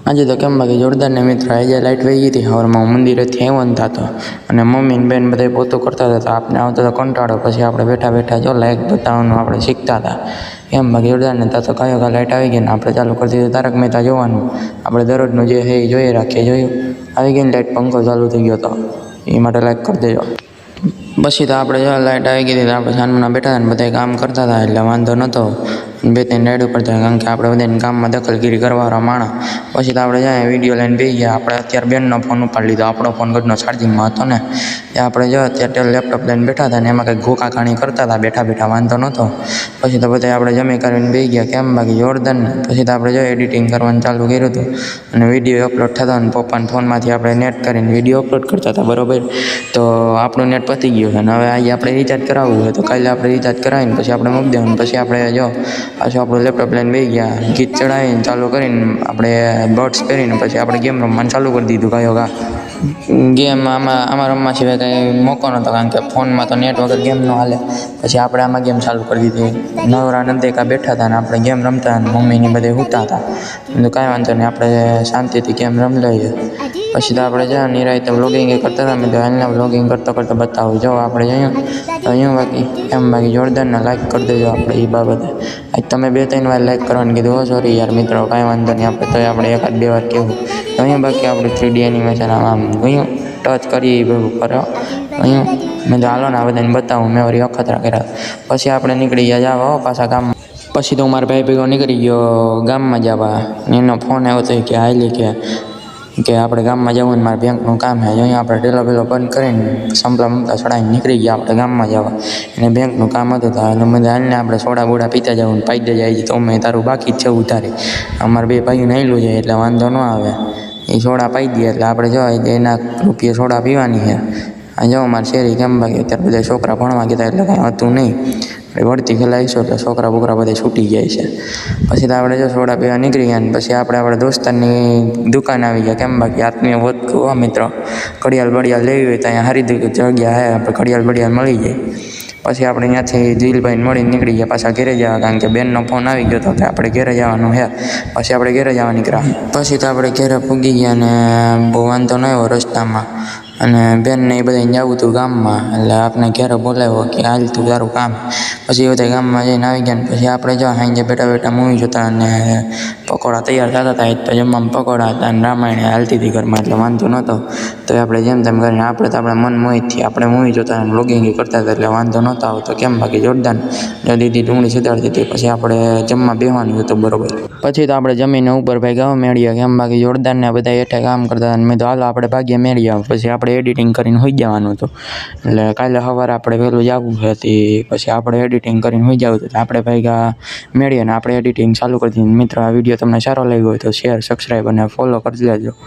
આજે તો કેમ બાકી જોરદારને મિત્ર આજે લાઇટ વહી ગઈ હતી સવારમાં હું મંદિરેથી આવ્યો ને થતો અને મમ્મી ને બેન બધા પોતું કરતા હતા તો આપણે આવતો તો કંટાળો પછી આપણે બેઠા બેઠા જો લાઇટ બતાવવાનું આપણે શીખતા હતા એમ બાકી જોરદારને તો કયો કા લાઇટ આવી ગઈ ને આપણે ચાલુ કરી દીધું તારક મહેતા જોવાનું આપણે દરરોજનું જે છે એ જોઈએ રાખીએ જોયું આવી ગઈ ને લાઇટ પંખો ચાલુ થઈ ગયો હતો એ માટે લાઇક કરી દેજો પછી તો આપણે જો લાઇટ આવી ગઈ હતી આપણે સાંજના બેઠા હતા ને બધા કામ કરતા હતા એટલે વાંધો નહોતો બે ત્રણ લાઇટ ઉપર થાય કારણ કે આપણે બધાને કામમાં દખલગીરી કરવાવાળા માણસ પછી તો આપણે જાય વિડીયો લઈને બેસી ગયા આપણે અત્યારે બેનનો ફોન ઉપાડી લીધો આપણો ફોન ઘરનો ચાર્જિંગમાં હતો ને એ આપણે જો અત્યારે લેપટોપ લઈને બેઠા હતા ને એમાં કંઈક ઘોકા ખાણી કરતા હતા બેઠા બેઠા વાંધો નહોતો પછી તો બધા આપણે જમી કરીને બેસી ગયા કેમ બાકી જોરદાર ને પછી તો આપણે જો એડિટિંગ કરવાનું ચાલુ કર્યું હતું અને વિડીયો અપલોડ થતો ને પપ્પાના ફોનમાંથી આપણે નેટ કરીને વિડીયો અપલોડ કરતા હતા બરાબર તો આપણું નેટ પતી ગયું છે અને હવે આજે આપણે રિચાર્જ કરાવવું હોય તો કાલે આપણે રિચાર્જ કરાવીને પછી આપણે મૂકી દેવાનું પછી આપણે જો પાછું આપણું લેપટોપ લઈને બેસી ગયા ગીત ચડાવીને ચાલુ કરીને આપણે બર્ડ્સ પહેરીને પછી આપણે ગેમ રમવાનું ચાલુ કરી દીધું કયો કા ગેમ આમાં રમવા સિવાય કંઈ મોકો નહોતો કારણ કે ફોનમાં તો નેટ વગર ગેમ ન હાલે પછી આપણે આમાં ગેમ ચાલુ કરી દીધી નવરા નંદેકા બેઠા હતા ને આપણે ગેમ રમતા અને મમ્મીને બધે સૂતા હતા તો કાંઈ વાંધો નહીં આપણે શાંતિથી ગેમ રમી લઈએ પછી તો આપણે જ્યાં નિરાયતે વ્લોગિંગ કરતા હતા મેં તો એના વ્લોગિંગ કરતાં કરતાં બતાવું જો આપણે જઈએ તો અહીંયા બાકી એમ બાકી જોરદારને લાઈક કરી દેજો આપણે એ બાબતે આજ તમે 2-3 વાર લાઈક કરવાનું કીધું હો સોરી યાર મિત્રો કાંઈ વાંધો નહીં આપણે તો આપણે 1-2 વાર કહેવું તો અહીંયા બાકી આપણે 3D એનિમેશન આમ અહીંયા ટચ કરીએ એ ભેગું કરો અહીંયા મેં તો હાલો ને આ બધાને બતાવું મેં વળી અખતરા કર્યા પછી આપણે નીકળી ગયા જવા પાછા ગામમાં પછી તો મારા ભાઈ ભેગો નીકળી ગયો ગામમાં જવા એનો ફોન આવ્યો હતો કે હાલી કે આપણે ગામમાં જવું ને મારે બેંકનું કામ છે અહીંયા આપણે ઢેલો પેલો બંધ કરીને સંપલા મમતા ચડાવીને નીકળી ગયા આપણે ગામમાં જવા એને બેંકનું કામ હતું તો એટલે મને હાલને આપણે સોડા બોડા પીતા જવું ને પાઈ જાય તો અમે તારું બાકી જ છે ઉતારી અમારે બે ભાઈઓને આવેલું છે એટલે વાંધો ન આવે એ સોડા પાઈ દઈએ એટલે આપણે જો એના રૂપિયા સોડા પીવાની છે આ જાઓ મારી શેરી કેમ બાકી અત્યારે બધા છોકરા ભણવા ગયા એટલે કાંઈ હતું નહીં વળતી ખેલાવીશું એટલે છોકરા બોકરા બધા છૂટી જાય છે પછી તો આપણે જો સોડા પીવા નીકળી ગયા ને પછી આપણે દોસ્તારની દુકાન આવી ગયા કેમ બાકી આત્મીય વધતું મિત્રો ઘડિયાળ બડિયાળ લેવી હોય તો અહીંયા સારી જગ્યા છે આપણે ઘડિયાળ બડિયાળ મળી જાય પછી આપણે ત્યાંથી દિલભાઈને મળીને નીકળી ગયા પાછા ઘેરે જવા કારણ કે બેનનો ફોન આવી ગયો હતો કે આપણે ઘેરે જવાનું છે પછી આપણે ઘેરે જવા નીકળ્યા પછી તો આપણે ઘેરે પૂગી ગયા ને બહુ વાંધો ન આવ્યો રસ્તામાં અને બેનને એ બધાને જવું હતું ગામમાં એટલે આપણે ઘેરે બોલાવ્યો કે હાલ તું તારું કામ પછી એ બધા ગામમાં જઈને આવી ગયા ને પછી આપણે જો સાંજે બેઠા બેઠા મૂવી જોતા અને પકોડા તૈયાર થતા હતા તો જમવામાં પકોડા હતા અને રામાયણ હાલતી હતી ઘરમાં એટલે વાંધો નહોતો તો આપણે જેમ તેમ કરીને આપણે તો આપણા મન મોહિતથી આપણે મૂવી જોતા અને વ્લોગિંગ કરતા હતા એટલે વાંધો નહોતો આવતો કેમ બાકી જોરદાર દીદી ડુંગળી સુધારતી હતી પછી આપણે જમવા બેસવાનું હતું બરોબર પછી તો આપણે જમીને ઉપર ભાઈ ગાવ મેળ્યા કેમ બાકી જોરદારને બધા હેઠે કામ કરતા હતા મેં તો હાલો આપણે ભાગ્યા મેળ્યા પછી આપણે એડિટિંગ કરીને હોઈ જવાનું હતું એટલે કાલે સવારે આપણે વહેલું જવું હતી પછી આપણે એડિટિંગ કરીને હોઈ જવું હતું આપણે ભાઈ મેળીએ ને આપણે એડિટિંગ ચાલુ કરી દીધી મિત્રો આ વિડીયો તમને સારો લાગ્યો હોય તો શેર સબસ્ક્રાઈબ અને ફોલો કરી લેજો